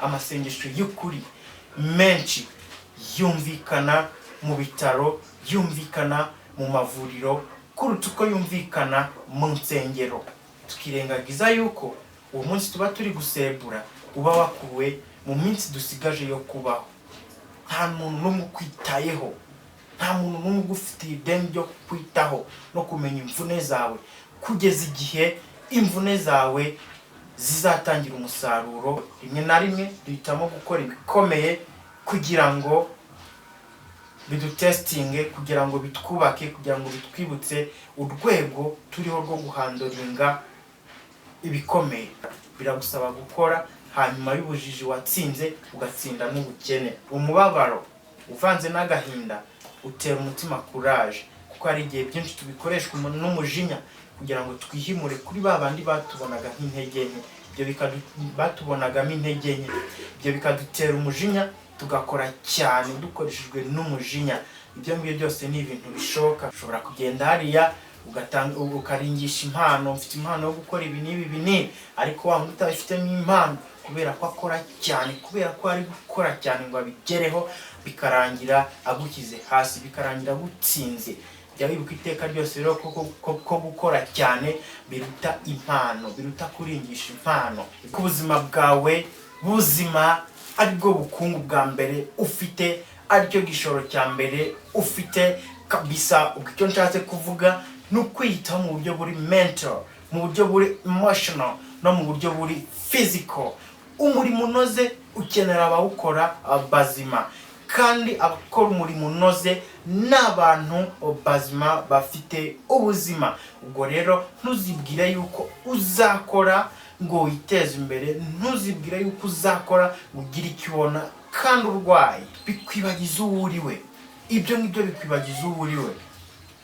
amasengesho y'ukuri menshi yumvikana mu bitaro, yumvikana mu mavuriro kuruta uko yumvikana mu nsengero. Tukirengagiza yuko uwo munsi tuba turi gusebura uba wakuwe mu minsi dusigaje yo kubaho. Nta muntu n'umwe kwitayeho, nta muntu n'umwe ugufitiye ideni ryo kwitaho no kumenya imvune zawe kugeza igihe imvune zawe zizatangira umusaruro. Rimwe na rimwe duhitamo gukora ibikomeye kugira ngo bidutestinge, kugira ngo bitwubake, kugira ngo bitwibutse urwego turiho rwo guhandoringa ibikomeye. Biragusaba gukora, hanyuma y'ubujiji watsinze ugatsinda n'ubukene. Umubabaro uvanze n'agahinda utera umutima courage, kuko hari igihe byinshi tubikoreshwa n'umujinya kugira ngo twihimure kuri babandi batubonaga nk'intege nke, batubonagamo intege nke. Ibyo bikadutera umujinya, tugakora cyane dukoreshejwe n'umujinya. Ibyo ngibyo byose ni ibintu bishoka. Ushobora kugenda hariya ukaringisha impano, mfite impano yo gukora ibi n'ibi, ariko wa muntu utabifitemo impano kubera ko akora cyane, kubera ko ari gukora cyane ngo abigereho, bikarangira agukize hasi, bikarangira gutsinze. Jya wibuka iteka ryose rero ko gukora cyane biruta impano, biruta kuringisha impano. Ku buzima bwawe buzima aribwo bukungu bwa mbere ufite, aricyo gishoro cya mbere ufite kabisa. Ubwo icyo nshatse kuvuga ni ukwiyitaho mu buryo buri mental, mu buryo buri emotional, no mu buryo buri physical. Umurimo unoze ukenera abawukora bazima, kandi abakora umurimo unoze n'abantu bazima bafite ubuzima. Ubwo rero ntuzibwire yuko uzakora ngo witeze imbere, ntuzibwire yuko uzakora ngo ugire icyo ubona kandi urwaye. Bikwibagiza uwo uriwe, ibyo ngibyo bikwibagiza uwo uriwe,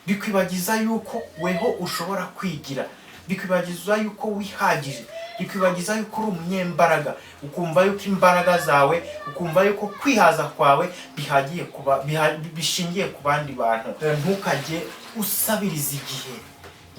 bikwibagiza yuko weho ushobora kwigira, bikwibagiza yuko wihagije, bikwibagiza yuko uri umunyembaraga, ukumva yuko imbaraga zawe, ukumva yuko kwihaza kwawe bishingiye ku bandi bantu. Ntukajye usabiriza igihe,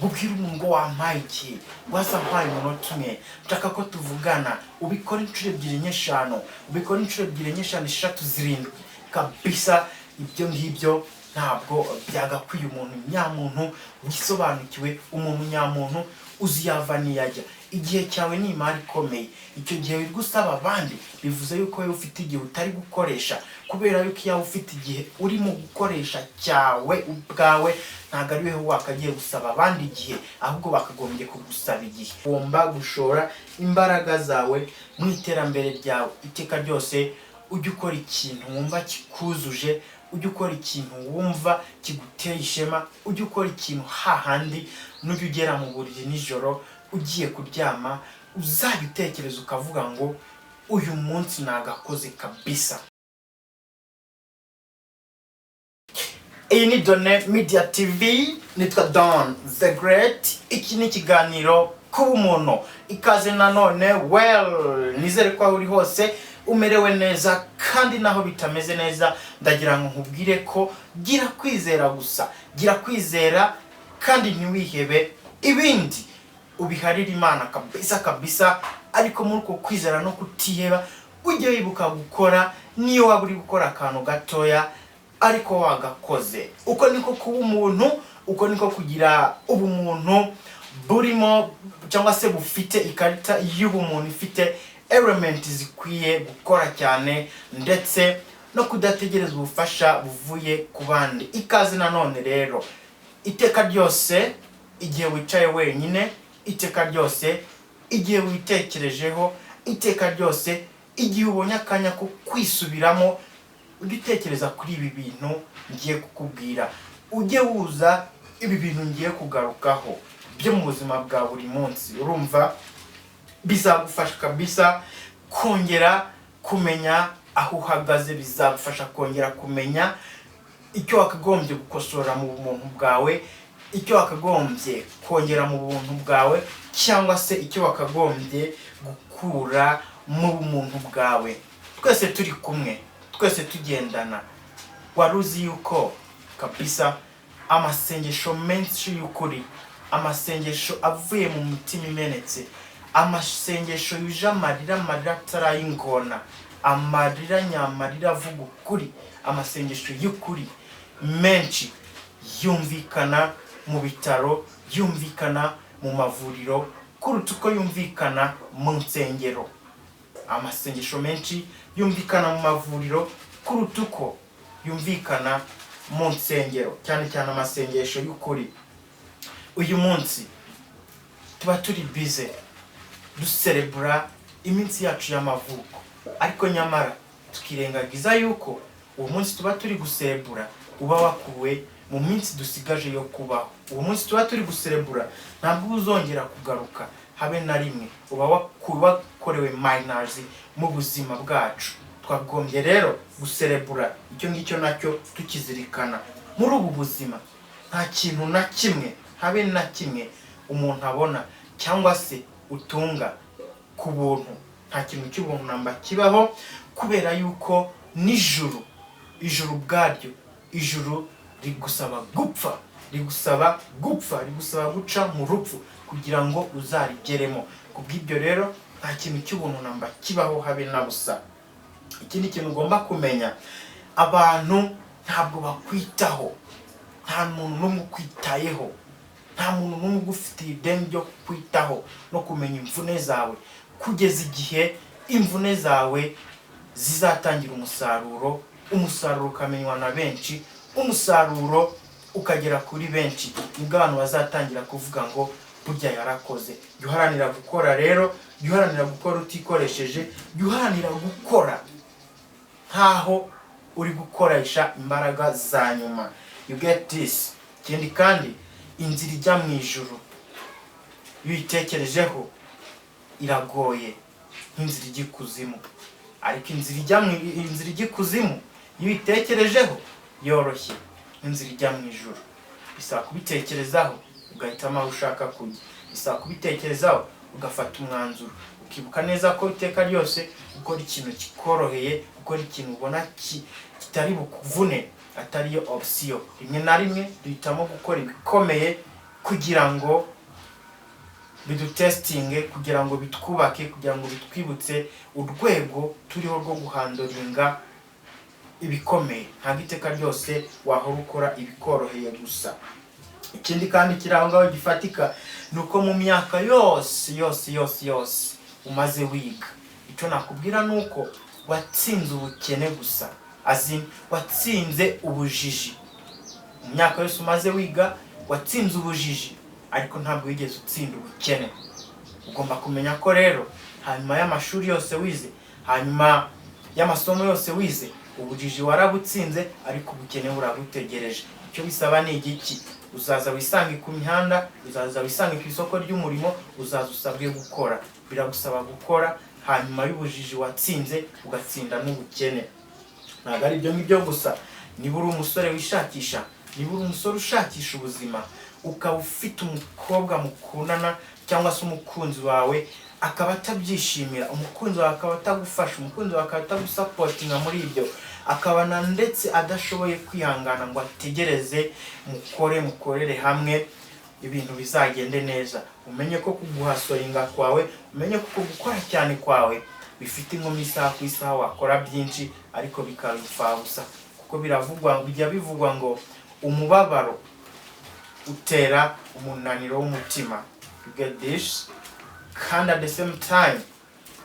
ubwira umuntu ngo wampaye igihe, waza mpaye umunota umwe, nshaka ko tuvugana. Ubikora inshuro 2-5, ubikora inshuro 2-5-6-7 kabisa. Ibyo ngibyo ntabwo byagakwiye umuntu nyamuntu wisobanukiwe, umuntu nyamuntu uziyava niyajya. Igihe cyawe ni imari ikomeye. Icyo gihe uri gusaba abandi bivuze yuko wowe ufite igihe utari gukoresha, kubera yuko iyo ufite igihe urimo gukoresha cyawe ubwawe, ntabwo ari weho wakagiye gusaba abandi igihe, ahubwo bakagombye kugusaba igihe. Ugomba gushora imbaraga zawe mu iterambere ryawe iteka ryose. Ujye ukora ikintu wumva kikuzuje, ujye ukora ikintu wumva kiguteye ishema, ujye ukora ikintu hahandi n'ujye ugera mu buriri nijoro ugiye kuryama uzajya utekereza ukavuga ngo uyu munsi nagakoze kabisa. Iyi ni Donne Media TV, nitwa Don the Great. Iki ni ikiganiro ku bumuntu. Ikaze nanone, nizere ko aho uri hose umerewe neza, kandi naho bitameze neza ndagira ngo nkubwire ko gira kwizera gusa, gira kwizera kandi ntiwihebe, ibindi ubiharira Imana kabisa. Ariko muri uko kwizera no kutiheba ujye wibuka gukora, niyo waba uri gukora akantu gatoya ariko wagakoze. Uko niko kuba umuntu, uko niko kugira ubumuntu burimo, cyangwa se bufite ikarita y'ubumuntu, ifite element zikwiye gukora cyane ndetse no kudategereza ubufasha buvuye ku bandi. Ikaze nanone rero, iteka ryose igihe wicaye wenyine, iteka ryose igihe witekerejeho, iteka ryose igihe ubonye akanya ko kwisubiramo, ujye utekereza kuri ibi bintu ngiye kukubwira, ujye wuza ibi bintu ngiye kugarukaho byo mu buzima bwa buri munsi. Urumva bizagufasha kabisa kongera kumenya aho uhagaze, bizagufasha kongera kumenya icyo wakagombye gukosora mu bumuntu bwawe, icyo wakagombye kongera mu buntu bwawe, cyangwa se icyo wakagombye gukura mu bumuntu bwawe. Twese turi kumwe, twese tugendana. Waruzi yuko kabisa amasengesho menshi y'ukuri, amasengesho avuye mu mutima imenetse, amasengesho yuje amarira atarayingona, amarira nyamarira avuga ukuri, amasengesho y'ukuri menshi yumvikana mu bitaro, yumvikana mu mavuriro kuruta uko yumvikana mu nsengero. Amasengesho menshi yumvikana mu mavuriro kuruta uko yumvikana mu nsengero, cyane cyane amasengesho y'ukuri. Uyu munsi tuba turi bize duserebura iminsi yacu y'amavuko, ariko nyamara tukirengagiza yuko uwo munsi tuba turi guserebura uba wakuwe mu minsi dusigaje yo kubaho. Uwo munsi tuba turi guserebura ntabwo uzongera kugaruka habe na rimwe, uba wakorewe minors mu buzima bwacu. Twagombye rero guserebura icyo ngicyo nacyo tukizirikana. Muri ubu buzima nta kintu na kimwe habe na kimwe umuntu abona cyangwa se utunga ku buntu, nta kintu cy'ubuntu namba kibaho, kubera yuko n'ijuru, ijuru bwaryo, ijuru rigusaba gupfa, rigusaba guca mu rupfu kugira ngo uzarigeremo. Kubw'ibyo rero nta kintu cy'ubuntu namba kibaho habe na busa. Ikindi kintu ugomba kumenya, abantu ntabwo bakwitaho, nta muntu n'umwe ukwitayeho, nta muntu n'umwe ugufitiye ideni ryo kwitaho no kumenya imvune zawe, kugeza igihe imvune zawe zizatangira umusaruro, umusaruro ukamenywa na benshi, umusaruro ukagera kuri benshi, nibwo abantu bazatangira kuvuga ngo burya yarakoze. Jya uharanira gukora rero, jya uharanira gukora utikoresheje, jya uharanira gukora nkaho uri gukoresha imbaraga za nyuma. You get this? Ikindi kandi, inzira ijya mu ijuru iyo uyitekerejeho iragoye nk'inzira ijya ikuzimu, ariko inzira ijya ikuzimu iyo uyitekerejeho yoroshye nk'inzira ijya mu ijuru. Bisaba kubitekerezaho ugahitamo aho ushaka kujya, bisaba kubitekerezaho ugafata umwanzuro, ukibuka neza ko iteka ryose gukora ikintu kikoroheye, gukora ikintu ubona kitari bukuvune atariyo option. Rimwe na rimwe duhitamo gukora ibikomeye kugira ngo bidutestinge, kugira ngo bitwubake, kugira ngo bitwibutse urwego turiho rwo guhandoringa ibikomeye. Ntabwo iteka ryose wahora ukora ibikoroheye gusa. Ikindi kandi kirangaho gifatika nuko mu myaka yose umaze wiga, icyo nakubwira nuko watsinze ubukene gusa, watsinze ubujiji. Mu myaka yose umaze wiga watsinze ubujiji, ariko ntabwo wigeze utsinda ubukene. Ugomba kumenya ko rero hanyuma y'amashuri yose wize, hanyuma y'amasomo yose wize, ubujiji warabutsinze ariko ubukene buragutegereje. Icyo bisaba ni igiki? Uzaza wisange ku mihanda, uzaza wisange ku isoko ry'umurimo, uzaza usabwe gukora. Biragusaba gukora, hanyuma y'ubujiji watsinze ugatsinda n'ubukene. Ntabwo ari ibyo ngibyo gusa. Niba uri umusore wishakisha, niba uri umusore ushakisha ubuzima, ukaba ufite umukobwa mukundana cyangwa se umukunzi wawe akaba atabyishimira, umukunzi wawe akaba atagufasha, umukunzi wawe akaba atagusapotinga muri ibyo, akabana ndetse adashoboye kwihangana ngo ategereze mukorere hamwe ibintu bizagende neza, umenye ko kuguhasoringa kwawe, umenye ko gukora cyane kwawe bifite inkomyi isaha ku isaha, wakora byinshi ariko bikabipfa gusa. Kuko bijya bivugwa ngo umubabaro utera umunaniro w'umutima. You get this? Kandi at the same time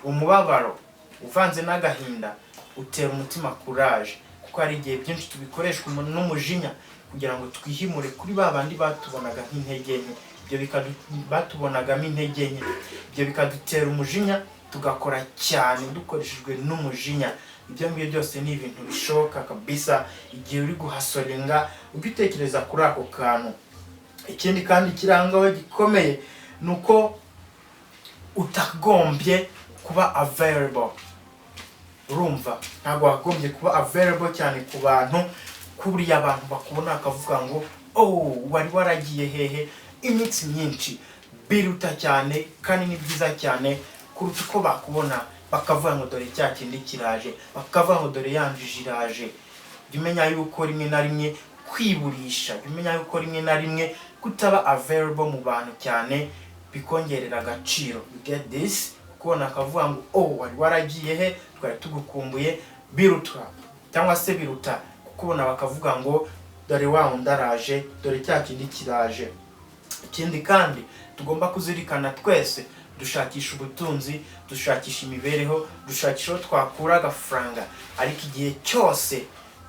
umubabaro uvanze n'agahinda utera umutima courage, kuko hari igihe byinshi tubikoreshwa n'umujinya kugira ngo twihimure kuri babandi batubonaga nk'intege nke, batubonagamo intege nke, ibyo bikadutera umujinya tugakora cyane dukoreshejwe n'umujinya. Ibyo ngibyo byose ni ibintu bishoboka kabisa igihe uri guhasoringa ubitekereza kuri ako kantu. Ikindi kandi kirangaho gikomeye nuko utagombye kuba available. Urumva, ntabwo wagombye kuba available cyane ku bantu, kuriya abantu bakubona akavuga ngo wari waragiye hehe iminsi myinshi, biruta cyane kandi ni byiza cyane kuruta uko bakubona bakavuga ngo dore cya kindi kiraje, bakavuga ngo dore yanjije iraje. Jya umenya yuko rimwe na rimwe kwiburisha, jya umenya yuko rimwe na rimwe kutaba available mu bantu cyane bikongerera agaciro. You get this? Kubona akavuga ngo oh wari waragiye he, twari tugukumbuye, biruta cyangwa se biruta kubona bakavuga ngo dore wa ndaraje, dore cya kindi kiraje. Ikindi kandi tugomba kuzirikana twese, dushakisha ubutunzi, dushakisha imibereho, dushakisha aho twakura agafaranga, ariko igihe cyose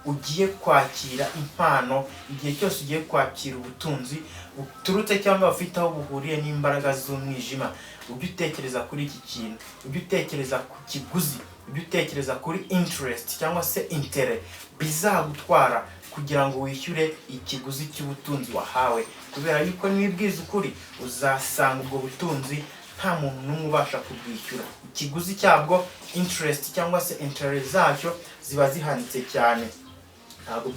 ugiye kwakira impano, igihe cyose ugiye kwakira ubutunzi buturutse cyangwa bufite aho buhuriye n'imbaraga z'umwijima, ujye utekereza kuri iki kintu, ujye utekereza ku kiguzi, ujye utekereza kuri interest cyangwa se intere bizagutwara kugira ngo wishyure ikiguzi cy'ubutunzi wahawe. Kubera yuko nibwiza ukuri, uzasanga ubwo butunzi nta muntu n'umwe ubasha kubwishyura. Ikiguzi cyabwo, interest cyangwa se intere zacyo ziba zihanitse cyane. Ntabwo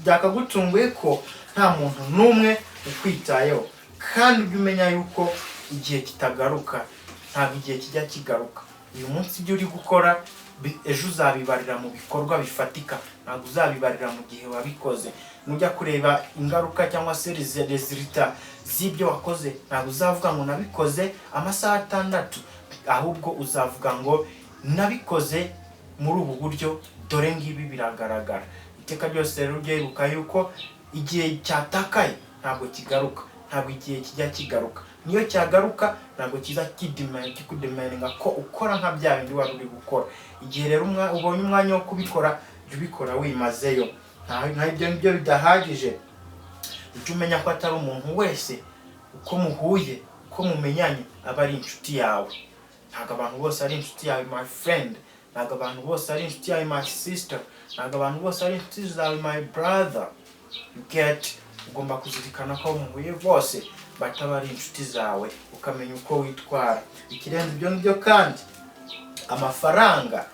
byakagutunguye ko nta muntu n'umwe ukwitayeho, kandi ujye umenya yuko igihe kitagaruka, ntabwo igihe kijya kigaruka. Uyu munsi ibyo uri gukora, ejo uzabibarira mu bikorwa bifatika, ntabwo uzabibarira mu gihe wabikoze. Nujya kureba ingaruka cyangwa se resulta z'ibyo wakoze, ntabwo uzavuga ngo nabikoze amasaha 6, ahubwo uzavuga ngo nabikoze muri ubu buryo, dore ngibi biragaragara. Iteka ryose rero ujye wibuka yuko igihe cyatakaye ntabwo kigaruka, ntabwo igihe kijya kigaruka. Niyo cyagaruka ntabwo kiza kikudemeninga ko ukora nka bya bindi wari uri gukora. Igihe rero ubonye umwanya wo kubikora, jya ubikora wimazeyo. Nta ibyo ngibyo bidahagije, ujye umenya ko atari umuntu wese uko muhuye, uko mumenyanye aba ari inshuti yawe. Ntabwo abantu bose ari inshuti yawe my friend, ntabwo abantu bose ari inshuti yawe my sister, ntabwo abantu bose ari inshuti zawe my brother. You get? Ugomba kuzirikana ko muhuye bose bataba ari inshuti zawe, ukamenya uko witwara. Ikirenze ibyo ngibyo kandi, amafaranga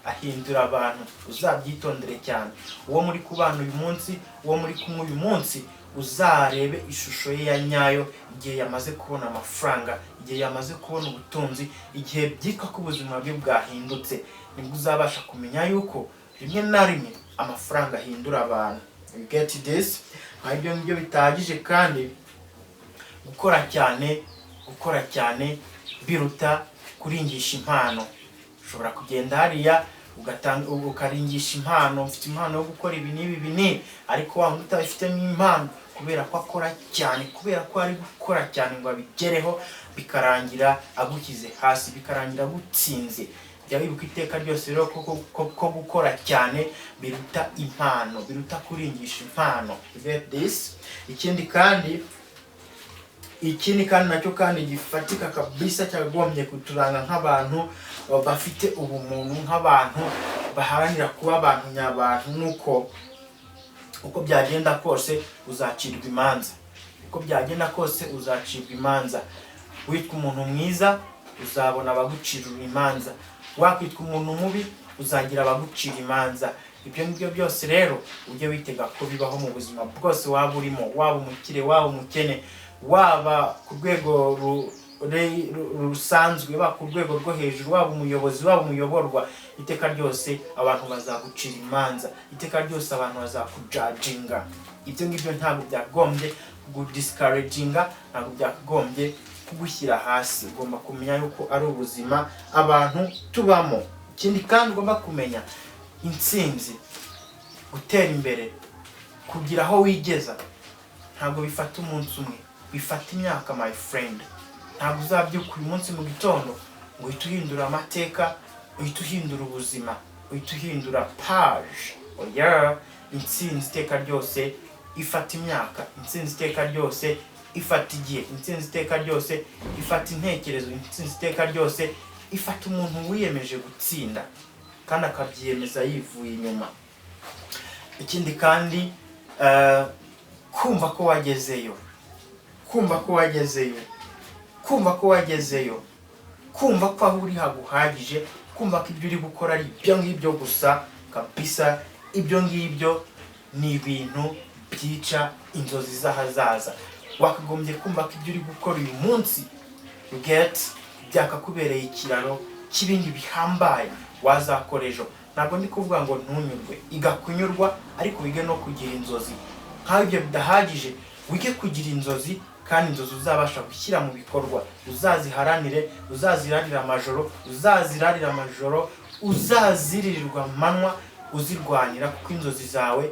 ahindura abantu. Uzabyitondere cyane. Uwo muri kubana uyu munsi, uwo muri kumwe uyu munsi, uzarebe ishusho ye ya nyayo igihe yamaze kubona amafaranga, igihe yamaze kubona ubutunzi, igihe byitwa ko ubuzima bwe bwahindutse, nibwo uzabasha kumenya yuko rimwe na rimwe amafaranga ahindura abantu. You get this? Ibyo ngibyo bitahagije kandi, gukora cyane biruta kuringisha impano. Ushobora kugenda hariya ukaringisha impano, ufite impano yo gukora ibi n'ibi, ariko wa wundi utabifitemo impano, kubera ko akora cyane, kubera ko ari gukora cyane ngo abigereho, bikarangira agukize hasi, bikarangira gutsinze. Jya wibuka iteka ryose rero ko gukora cyane biruta impano, biruta kuringisha impano. You get this? Ikindi kandi nacyo kandi gifatika kabisa cyagombye kuturanga nk'abantu bafite ubumuntu, nk'abantu baharanira kuba abantu nyabantu, nuko uko byagenda kose uzacirwa imanza. Uko byagenda kose uzacirwa imanza. Witwa umuntu mwiza, uzabona abagucira imanza. Wakwitwa umuntu mubi, uzagira abagucira imanza. Ibyo ngibyo byose rero ujye witega ko bibaho mu buzima bwose waba urimo, waba umukire, waba umukene, waba ku rwego rusanzwe, waba ku rwego rwo hejuru, waba umuyobozi, waba umuyoborwa. Iteka ryose abantu bazagucira imanza, iteka ryose abantu bazakujudginga. Ibyo ngibyo ntabwo byagombye kugudiscouraginga, ntabwo byagombye kugushyira hasi. Ugomba kumenya yuko ari ubuzima abantu tubamo. Ikindi kandi ugomba kumenya, intsinzi, gutera imbere, kugira aho wigeza, ntabwo bifata umunsi umwe, bifata imyaka my friend. Ntabwo uzabyuka uyu munsi mu gitondo ngo uhite uhindura amateka, uhite uhindura ubuzima, uhite uhindura page. Oya, intsinzi iteka ryose ifata imyaka, intsinzi iteka ryose ifata igihe, intsinzi iteka ryose ifata intekerezo, intsinzi iteka ryose ifata umuntu wiyemeje gutsinda kandi akabyiyemeza yivuye inyuma. Ikindi kandi, kumva ko wagezeyo, kumva ko aho uri haguhagije, kumva ko ibyo uri gukora ari ibyo ngibyo gusa kabisa. Ibyo ngibyo ni ibintu byica inzozi z'ahazaza. Wakagombye kumva ko ibyo uri gukora uyu munsi, you get, byakakubereye ikiraro cy'ibindi bihambaye wazakora ejo. Ntabwo ndi kuvuga ngo ntunyurwe, igakunyurwa, ariko wige no kugira inzozi. Nkaho ibyo bidahagije, wige kugira inzozi kandi inzozi uzabasha gushyira mu bikorwa, uzaziharanire, uzazirarira amajoro, uzaziririrwa amanywa uzirwanira, kuko inzozi zawe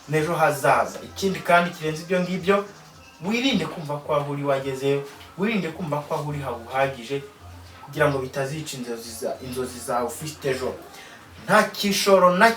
n'ejo hazaza. Ikindi kandi kirenze ibyo ngibyo, wirinde kumva ko aho uri wagezeyo, wirinde kumva ko aho uri hawuhagije, kugira ngo bitazica inzozi zawe ufite ejo. Nta gishoro na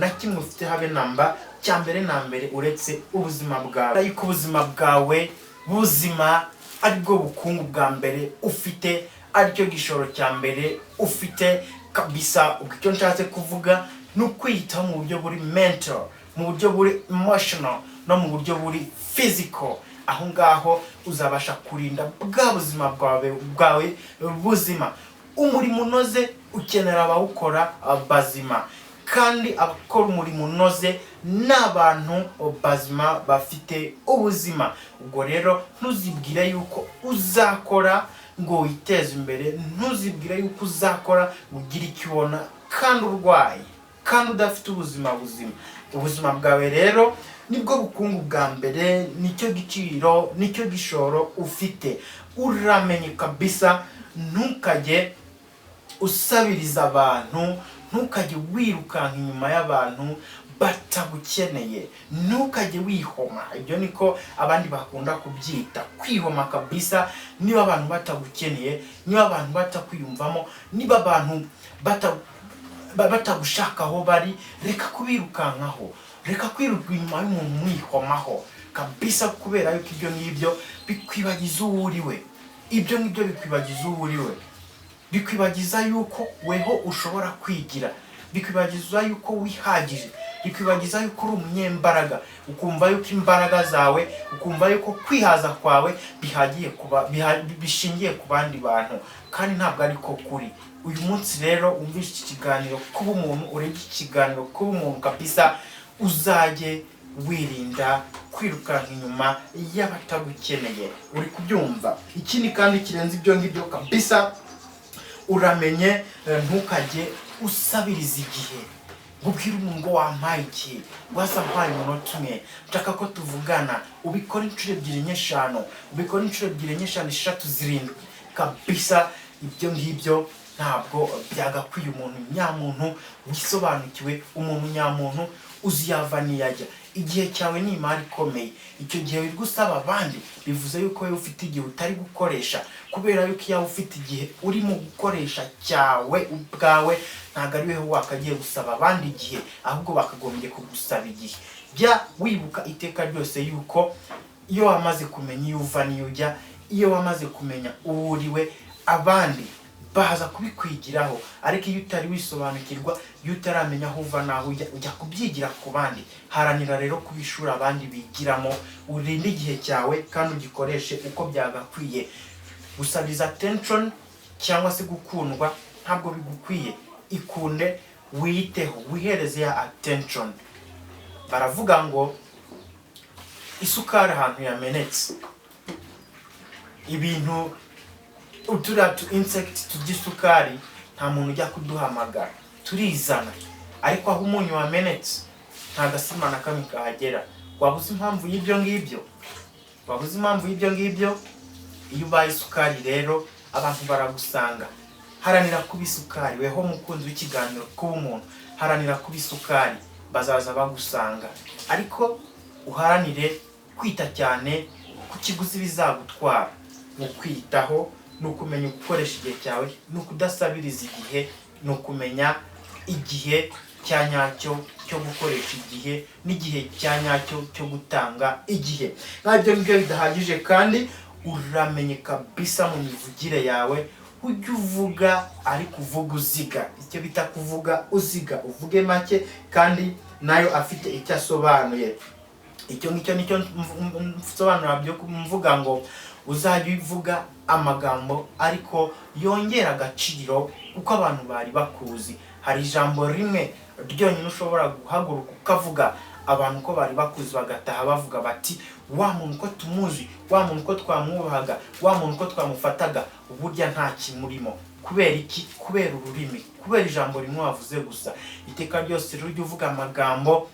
kimwe ufite habe namba, cyambere na mbere uretse ubuzima bwawe. Ariko ubuzima bwawe buzima aribwo bukungu bwa mbere ufite, aricyo gishoro cya mbere ufite kabisa. Ubwo icyo nshatse kuvuga ni ukwiyitaho mu buryo buri mental, mu buryo buri emotional, no mu buryo buri physical. Aho ngaho uzabasha kurinda bwa buzima bwawe buzima. Umurimo unoze ukenera abawukora bazima, kandi abakora umurimo unoze n'abantu bazima bafite ubuzima. Ubwo rero ntuzibwire yuko uzakora ngo witeze imbere, ntuzibwire yuko uzakora ngo ugire icyo ubona kandi urwaye, kandi udafite ubuzima buzima. Ubuzima bwawe rero nibwo bukungu bwa mbere, nicyo giciro, nicyo gishoro ufite. Uramenye kabisa, ntukajye usabiriza abantu, ntukajye wirukanka inyuma y'abantu batagukeneye, ntukajye wihoma. Ibyo niko abandi bakunda kubyita, kwihoma kabisa. Niba abantu batagukeneye, niba abantu batakwiyumvamo, niba abantu batagushaka aho bari, reka kubirukankaho, reka kwiruka inyuma y'umuntu mwihomaho kabisa, kubera yuko ibyo ngibyo bikwibagiza uwo uriwe. Ibyo ngibyo bikwibagiza uwo uriwe, bikwibagiza yuko weho ushobora kwigira, bikwibagiza yuko wihagije, bikwibagiza yuko uri umunyembaraga, ukumva yuko imbaraga zawe, ukumva yuko kwihaza kwawe bishingiye ku bandi bantu, kandi ntabwo ariko kuri. Uyu munsi rero umvishe iki kiganiro kuba umuntu, urege ikiganiro kuba umuntu kabisa, uzajye wirinda kwirukanka inyuma y'abatagukeneye. Uri kubyumva? Ikindi kandi kirenze ibyo ngibyo kabisa, uramenye, ntukajye usabiriza igihe. Ubwira umuntu ngo wampaye iki, wasampaye umunota umwe, nshaka ko tuvugana. Ubikora inshuro 2, 5, ubikora inshuro 2, 5, 6, 7 kabisa. Ibyo ngibyo ntabwo byagakwiye umuntu nyamuntu wisobanukiwe, umuntu nyamuntu uziyava niyajya. Igihe cyawe ni imari ikomeye. Icyo gihe uri gusaba abandi, bivuze yuko wowe ufite igihe utari gukoresha, kubera yuko iyo ufite igihe urimo gukoresha cyawe ubwawe, ntabwo ari weho wakagiye gusaba abandi igihe, ahubwo bakagombye kugusaba igihe. Jya wibuka iteka ryose yuko iyo wamaze kumenya iyo uva n'iyo ujya, iyo wamaze kumenya uwo uriwe, abandi baza kubikwigiraho. Ariko iyo utari wisobanukirwa, iyo utaramenya aho uva naho ujya kubyigira ku bandi. Haranira rero kubishura abandi bigiramo, urinde igihe cyawe kandi ugikoreshe uko byagakwiye. Gusabiriza attention cyangwa se gukundwa ntabwo bigukwiye. Ikunde, wiyiteho, wihereze ya attention. Baravuga ngo isukari ahantu yamenetse, ibintu uturatu insect tugisukari, nta muntu ujya kuduhamagara, turizana. Ariko aho umunyu wamenetse, nta gasima na kamwe kahagera. Wabuze impamvu y'ibyo ngibyo? Wabuze impamvu y'ibyo ngibyo? Iyo ubaye isukari rero, abantu baragusanga. Haranira kuba isukari. Weho mukunzi w'ikiganiro kuba umuntu, haranira kuba isukari, bazaza bagusanga. Ariko uharanire kwita cyane ku kiguzi bizagutwara. Mu kwitaho, ni ukumenya gukoresha igihe cyawe, ni ukudasabiriza igihe, ni ukumenya igihe cya nyacyo cyo gukoresha igihe, n'igihe cya nyacyo cyo gutanga igihe. Nk'ibyo ngibyo bidahagije kandi, uramenye kabisa mu mivugire yawe, ujye uvuga ariko uvuga uziga. Icyo bita kuvuga uziga, uvuge make kandi nayo afite icyo asobanuye. Icyo ngicyo nicyo msobanura byo mvuga ngo uzajya uvuga amagambo ariko yongera agaciro uko abantu bari bakuzi. Hari ijambo rimwe ryonyine ushobora guhaguruka ukavuga, abantu ko bari bakuzi bagataha bavuga bati, wa muntu ko tumuzi, wa muntu ko twamwubahaga, wa muntu ko twamufataga, uburya nta kimurimo. Kubera iki? Kubera ururimi, kubera ijambo rimwe wavuze gusa. Iteka ryose rero ujye uvuga amagambo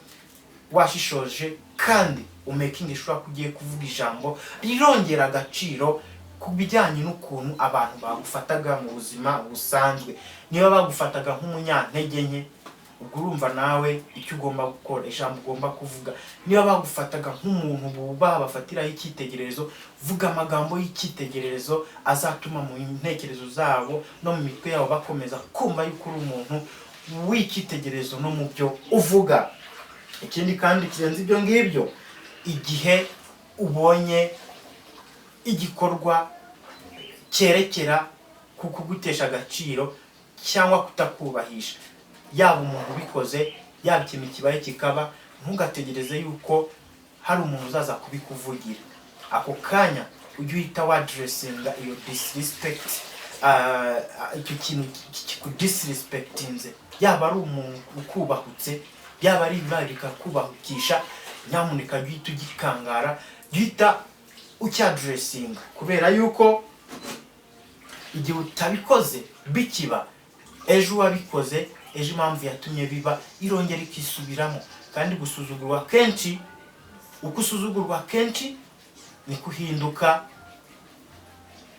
washishoje kandi umaking sure kugiye kuvuga ijambo rirongera agaciro ku bijyanye n'ukuntu abantu bagufataga mu buzima busanzwe. Niba bagufataga nk'umunyantege nke, ubwo urumva nawe icyo ugomba gukora, ijambo ugomba kuvuga. Niba bagufataga nk'umuntu bubaha bafatiraho icyitegererezo, vuga amagambo y'icyitegererezo azatuma mu ntekerezo zabo no mu mitwe yabo bakomeza kumva yuko uri umuntu w'icyitegererezo no mu byo uvuga. Ikindi kandi kirenze ibyo ngibyo, igihe ubonye igikorwa cyerekera ku kugutesha agaciro cyangwa kutakubahisha, yaba umuntu ubikoze, yaba ikintu kibaye kikaba, ntugategereze yuko hari umuntu uzaza kubikuvugira. Ako kanya ujye uhita wadressinga iyo disrespect, icyo kintu kikudisrespectinze, yaba ari umuntu ukubahutse, yaba ari ibirari bikakubahukisha, nyamuneka jya uhita ugikangara, jya uhita ucyadressinga, kubera yuko igihe utabikoze bikiba, ejo wabikoze, ejo impamvu yatumye biba irongera ikisubiramo. Kandi gusuzugurwa kenshi, uko usuzugurwa kenshi ni kuhinduka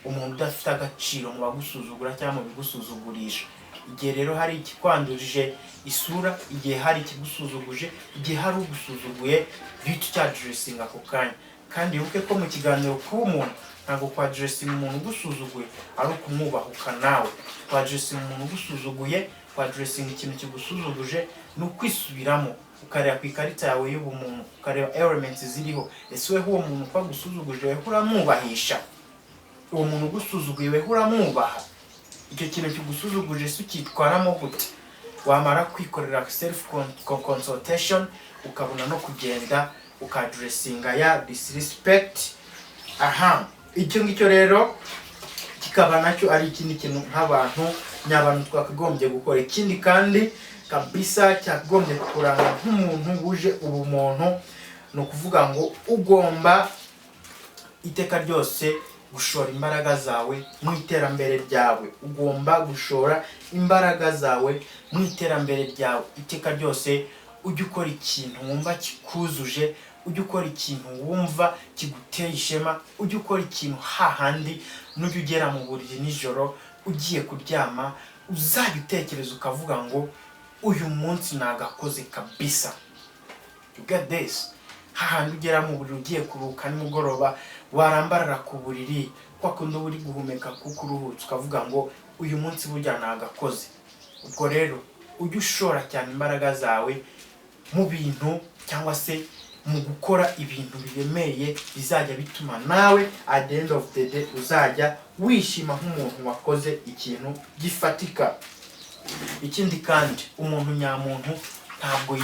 umuntu udafite agaciro mu bagusuzugura cyangwa mu bigusuzugurisha. Igihe rero hari ikikwandurije isura, igihe hari ikigusuzuguje, igihe hari ugusuzuguye, bihita ucyadressinga ako kanya. Kandi wibuke ko mu kiganiro kuba umuntu ntabwo kwadressinga umuntu ugusuzuguye ari ukumwubahuka nawe. Kwadressinga umuntu ugusuzuguye, kwadressinga ikintu kigusuzuguje ni ukwisubiramo, ukareba ku ikarita yawe y'ubumuntu, ukareba elements ziriho. Ese weho uwo muntu kwa gusuzuguje weho uramwubahisha? Uwo muntu ugusuzuguye weho uramwubaha? Icyo kintu kigusuzuguje se ukitwaramo gute? Wamara kwikorera self consultation, ukabona no kugenda ukadressinga ya disrespect. Icyo ngicyo rero kikaba nacyo ari ikindi kintu nk'abantu nyabantu twakagombye gukora. Ikindi kandi kabisa cyagombye kuranga nk'umuntu wuje ubumuntu, no kuvuga ngo ugomba iteka ryose gushora imbaraga zawe mu iterambere ryawe. Ugomba gushora imbaraga zawe mu iterambere ryawe iteka ryose. Ujye ukora ikintu wumva kikuzuje, ujye ukora ikintu wumva kiguteye ishema, ujye ukora ikintu hahandi n'ujye ugera mu buriri nijoro ugiye kuryama uzajya utekereza ukavuga ngo uyu munsi nagakoze kabisa. You get this? Hahandi ugera mu buriri ugiye kuruhuka nimugoroba, warambarara ku buriri kwa kundi uri guhumeka kuko uruhutse, ukavuga ngo uyu munsi burya nagakoze. Ubwo rero ujye ushora cyane imbaraga zawe mu bintu cyangwa se mu gukora ibintu biremeye bizajya bituma nawe at the end of the day uzajya wishima nk'umuntu wakoze ikintu gifatika. Ikindi kandi umuntu nyamuntu ntabwo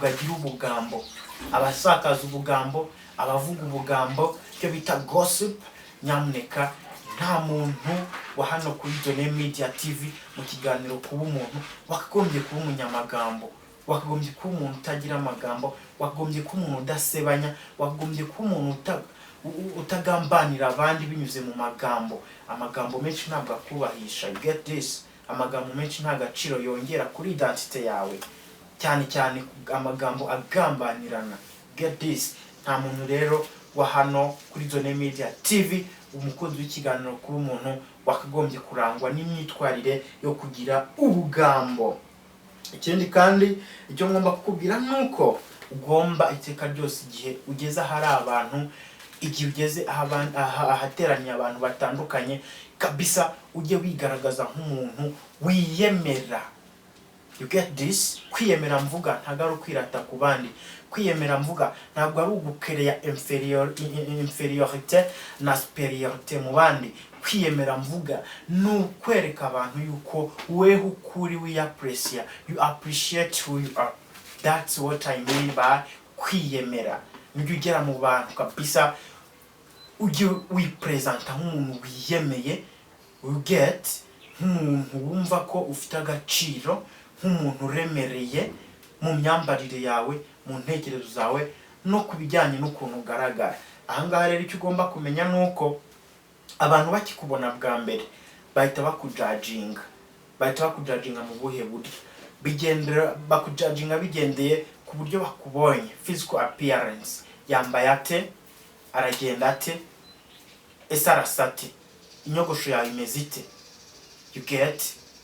agira ubugambo. Abasakaza ubugambo, abavuga ubugambo, cyo bita gossip, nyamuneka nta muntu wa hano kuri Done Media TV mu kiganiro kuba umuntu wakagombye kuba umunyamagambo, wakagombye kuba umuntu utagira amagambo, wakagombye kuba umuntu udasebanya, wakagombye kuba umuntu utagambanira abandi binyuze mu magambo. Amagambo menshi ntabwo akubahisha. You get this? Amagambo menshi nta gaciro yongera kuri identity yawe, cyane cyane amagambo agambanirana. Get this? Nta muntu rero wa hano kuri Done Media TV umukozi w'ikiganiro kuba umuntu wakagombye kurangwa n'imyitwarire yo kugira ubugambo. Ikindi kandi icyo ngomba kukubwira nuko ugomba iteka ryose igihe ugeze ahari abantu, igihe ugeze ahateraniye abantu batandukanye kabisa, ujye wigaragaza nk'umuntu wiyemera. You get this? Kwiyemera mvuga ntabwo ari ukwirata ku bandi. Kwiyemera mvuga ntabwo ari ugukereya inferiorité na superiorité mu bandi. Kwiyemera mvuga ni ukwereka abantu yuko weho ukuri wiyapreciate, you appreciate who you are. That's what I mean by kwiyemera. Nujya ugera mu bantu kabisa ujye wipresenta nk'umuntu wiyemeye, you get, nk'umuntu wumva ko ufite agaciro, nk'umuntu uremereye mu myambarire yawe, mu ntekerezo zawe no kubijyanye n'ukuntu ugaragara. Ahangaha rero icyo ugomba kumenya nuko abantu bakikubona bwa mbere bahita bakujudginga. Bahita bakujudginga mu buhe buryo? Bakujudginga bigendeye ku buryo bakubonye, physical appearance. yambaye ate, aragenda ate, ese arasate, inyogosho yawe imeze ite. You get?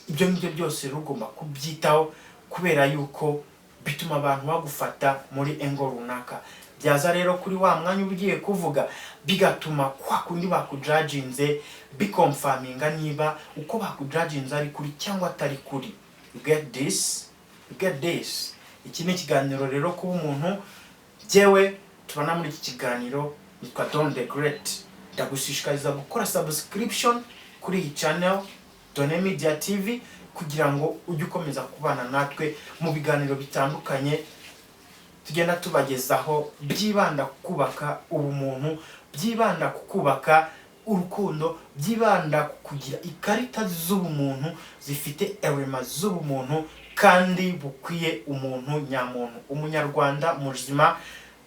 Ibyo ngibyo byose rugomba kubyitaho kubera yuko bituma abantu bagufata muri engo runaka. Byaza rero kuri wa mwanya ugiye kuvuga bigatuma kwa kundi bakujudginze biconfirminga niba uko bakujudginze ari kuri cyangwa atari kuri. You get this? You get this? Iki ni ikiganiro rero kuba umuntu. Jewe tubana muri iki kiganiro nitwa Don the Great. Ndagushishikariza gukora subscription kuri iyi channel Done Media TV kugira ngo ujye ukomeza kubana natwe mu biganiro bitandukanye tugenda tubagezaho byibanda kubaka ubumuntu, byibanda kubaka urukundo, byibanda kugira ikarita z'ubumuntu zifite elema z'ubumuntu kandi bukwiye umuntu nyamuntu, umunyarwanda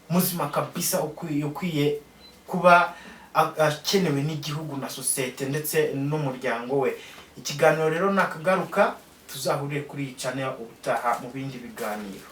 muzima kabisa ukwiye kuba akenewe n'igihugu na societe ndetse n'umuryango we. Ikiganiro rero nakagaruka tuzahurire kuri iyi channel ubutaha mu bindi biganiro.